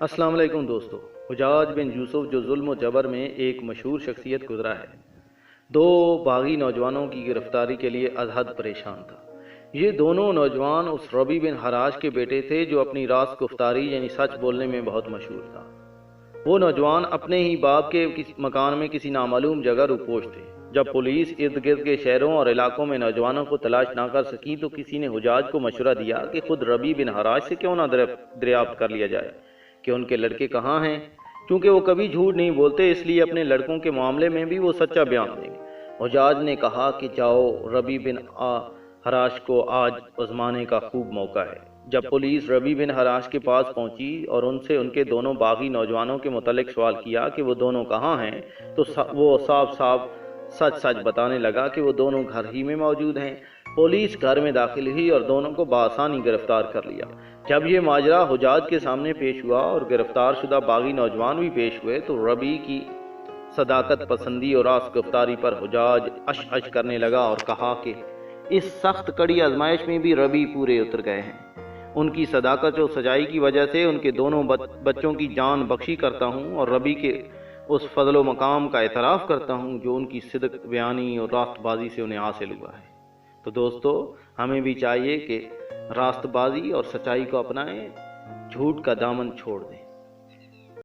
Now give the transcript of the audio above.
अस्सलाम वालेकुम दोस्तों। हुजाज बिन यूसुफ जो जुल्म व जबर में एक मशहूर शख्सियत गुजरा है, दो बागी नौजवानों की गिरफ्तारी के लिए अजहद परेशान था। ये दोनों नौजवान उस रबी बिन हराज के बेटे थे जो अपनी रास्त गुफ्तारी यानी सच बोलने में बहुत मशहूर था। वो नौजवान अपने ही बाप के मकान में किसी नामालूम जगह रुपोश थे। जब पुलिस इर्द गिर्द के शहरों और इलाकों में नौजवानों को तलाश ना कर सकी तो किसी ने हुजाज को मशवरा दिया कि खुद रबी बिन हराज से क्यों ना दरियाफ्त कर लिया जाए कि उनके लड़के कहाँ हैं। क्योंकि वो कभी झूठ नहीं बोलते, इसलिए अपने लड़कों के मामले में भी वो सच्चा बयान देंगे। हुजाज ने कहा कि जाओ, रबी बिन हराश को आज आजमाने का खूब मौका है। जब पुलिस रबी बिन हराश के पास पहुंची और उनसे उनके दोनों बागी नौजवानों के मुतालिक सवाल किया कि वो दोनों कहाँ हैं, तो वो साफ साफ सच बताने लगा कि वो दोनों घर ही में मौजूद हैं। पुलिस घर में दाखिल हुई और दोनों को बआसानी गिरफ्तार कर लिया। जब ये माजरा हुजाज के सामने पेश हुआ और गिरफ्तार शुदा बागी नौजवान भी पेश हुए तो रबी की सदाकत पसंदी और रास्त गिरफ्तारी पर हुजाज अश करने लगा और कहा कि इस सख्त कड़ी आजमाइश में भी रबी पूरे उतर गए हैं। उनकी सदाकत और सच्चाई की वजह से उनके दोनों बच्चों की जान बख्शी करता हूँ और रबी के उस फजलो मकाम का एतराफ़ करता हूँ जो उनकी सिदक बयानी और रास्तबाजी से उन्हें हासिल हुआ है। तो दोस्तों, हमें भी चाहिए कि रास्तबाजी और सच्चाई को अपनाएं, झूठ का दामन छोड़ दें।